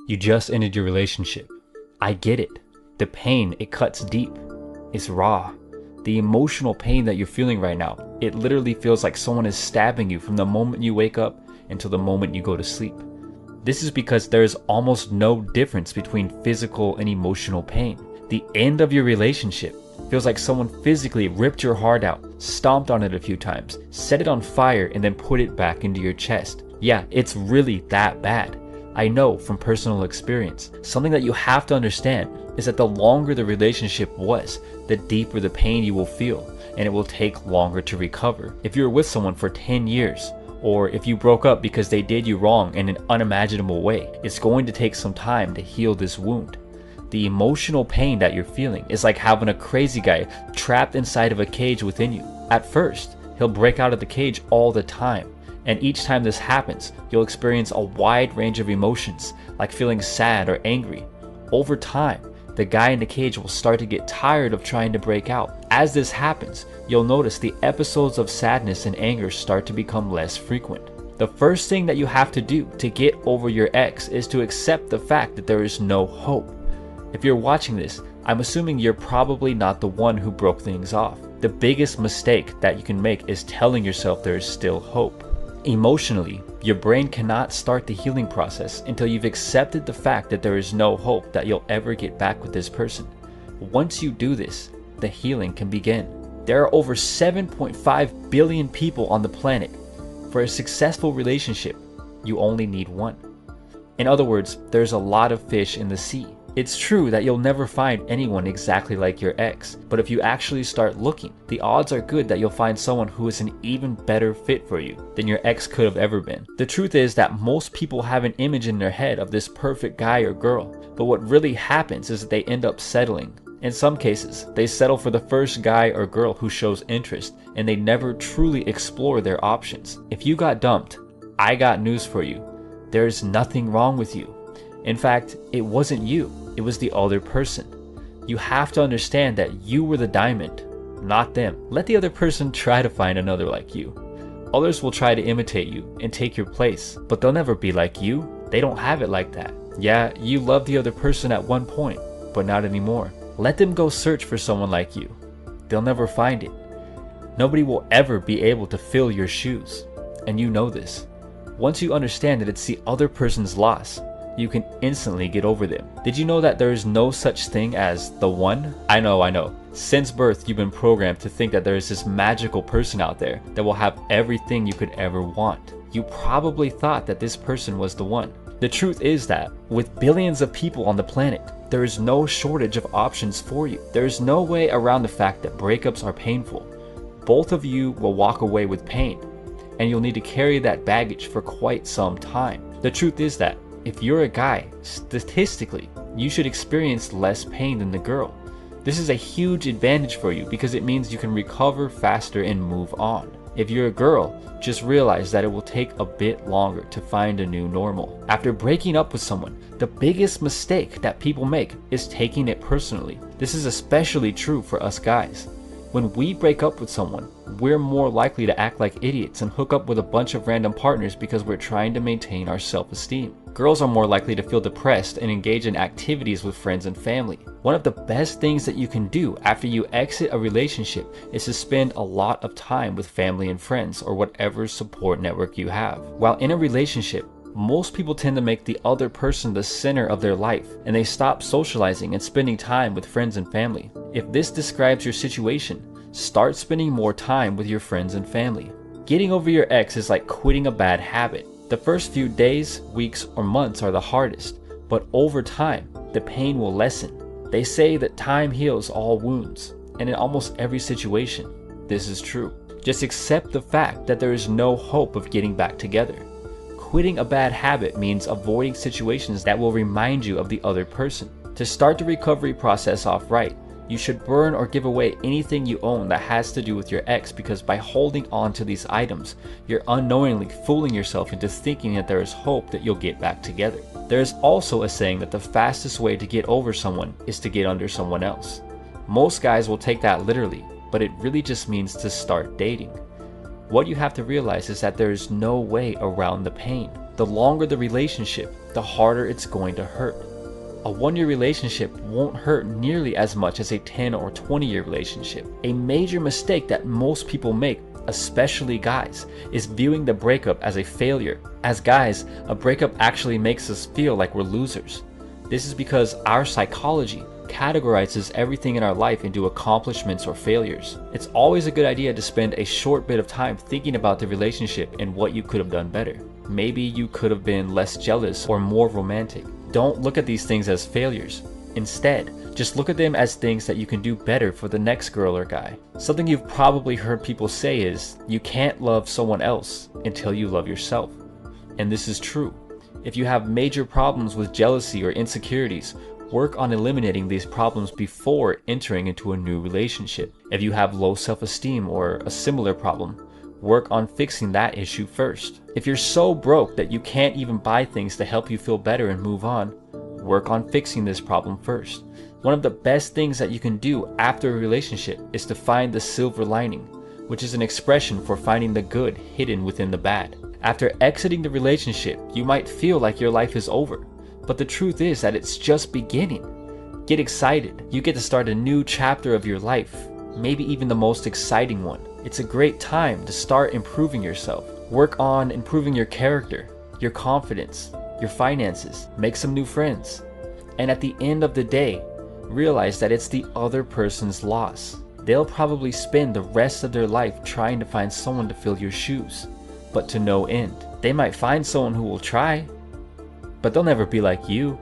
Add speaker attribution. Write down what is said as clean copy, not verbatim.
Speaker 1: You just ended your relationship. I get it. The pain, it cuts deep. It's raw. The emotional pain that you're feeling right now, it literally feels like someone is stabbing you from the moment you wake up until the moment you go to sleep. This is because there is almost no difference between physical and emotional pain. The end of your relationship feels like someone physically ripped your heart out, stomped on it a few times, set it on fire, and then put it back into your chest. Yeah, it's really that bad. I know from personal experience. Something that you have to understand is that the longer the relationship was, the deeper the pain you will feel, and it will take longer to recover. If you're with someone for 10 years, or if you broke up because they did you wrong in an unimaginable way, it's going to take some time to heal this wound. The emotional pain that you're feeling is like having a crazy guy trapped inside of a cage within you. At first, he'll break out of the cage all the time. And each time this happens, you'll experience a wide range of emotions, like feeling sad or angry. Over time, the guy in the cage will start to get tired of trying to break out. As this happens, you'll notice the episodes of sadness and anger start to become less frequent. The first thing that you have to do to get over your ex is to accept the fact that there is no hope. If you're watching this, I'm assuming you're probably not the one who broke things off. The biggest mistake that you can make is telling yourself there is still hope. Emotionally, your brain cannot start the healing process until you've accepted the fact that there is no hope that you'll ever get back with this person. Once you do this, the healing can begin. There are over 7.5 billion people on the planet. For a successful relationship, you only need one. In other words, there's a lot of fish in the sea. It's true that you'll never find anyone exactly like your ex, but if you actually start looking, the odds are good that you'll find someone who is an even better fit for you than your ex could have ever been. The truth is that most people have an image in their head of this perfect guy or girl, but what really happens is that they end up settling. In some cases, they settle for the first guy or girl who shows interest, and they never truly explore their options. If you got dumped, I got news for you. There's nothing wrong with you. In fact, it wasn't you. It was the other person. You have to understand that you were the diamond, not them. Let the other person try to find another like you. Others will try to imitate you and take your place, but they'll never be like you. They don't have it like that. Yeah, you loved the other person at one point, but not anymore. Let them go search for someone like you. They'll never find it. Nobody will ever be able to fill your shoes, and you know this. Once you understand that it's the other person's loss, you can instantly get over them. Did you know that there is no such thing as the one? I know. Since birth, you've been programmed to think that there is this magical person out there that will have everything you could ever want. You probably thought that this person was the one. The truth is that, with billions of people on the planet, there is no shortage of options for you. There is no way around the fact that breakups are painful. Both of you will walk away with pain, and you'll need to carry that baggage for quite some time. The truth is that, if you're a guy, statistically, you should experience less pain than the girl. This is a huge advantage for you because it means you can recover faster and move on. If you're a girl, just realize that it will take a bit longer to find a new normal. After breaking up with someone, the biggest mistake that people make is taking it personally. This is especially true for us guys. When we break up with someone, we're more likely to act like idiots and hook up with a bunch of random partners because we're trying to maintain our self-esteem. Girls are more likely to feel depressed and engage in activities with friends and family. One of the best things that you can do after you exit a relationship is to spend a lot of time with family and friends or whatever support network you have. While in a relationship, most people tend to make the other person the center of their life, and they stop socializing and spending time with friends and family. If this describes your situation, start spending more time with your friends and family. Getting over your ex is like quitting a bad habit. The first few days, weeks, or months are the hardest, but over time, the pain will lessen. They say that time heals all wounds, and in almost every situation, this is true. Just accept the fact that there is no hope of getting back together. Quitting a bad habit means avoiding situations that will remind you of the other person. To start the recovery process off right, you should burn or give away anything you own that has to do with your ex, because by holding on to these items, you're unknowingly fooling yourself into thinking that there is hope that you'll get back together. There is also a saying that the fastest way to get over someone is to get under someone else. Most guys will take that literally, but it really just means to start dating. What you have to realize is that there is no way around the pain. the longer the relationship, the harder it's going to hurt. A 1-year relationship won't hurt nearly as much as a 10 or 20-year relationship. A major mistake that most people make, especially guys, is viewing the breakup as a failure. As guys, a breakup actually makes us feel like we're losers. This is because our psychology categorizes everything in our life into accomplishments or failures. It's always a good idea to spend a short bit of time thinking about the relationship and what you could have done better. Maybe you could have been less jealous or more romantic. Don't look at these things as failures. Instead, just look at them as things that you can do better for the next girl or guy. Something you've probably heard people say is, you can't love someone else until you love yourself. And this is true. If you have major problems with jealousy or insecurities, work on eliminating these problems before entering into a new relationship. If you have low self-esteem or a similar problem, work on fixing that issue first. If you're so broke that you can't even buy things to help you feel better and move on, work on fixing this problem first. One of the best things that you can do after a relationship is to find the silver lining, which is an expression for finding the good hidden within the bad. After exiting the relationship, you might feel like your life is over, but the truth is that it's just beginning. Get excited. You get to start a new chapter of your life, maybe even the most exciting one. It's a great time to start improving yourself. Work on improving your character, your confidence, your finances, make some new friends. And at the end of the day, realize that it's the other person's loss. They'll probably spend the rest of their life trying to find someone to fill your shoes, but to no end. They might find someone who will try, but they'll never be like you.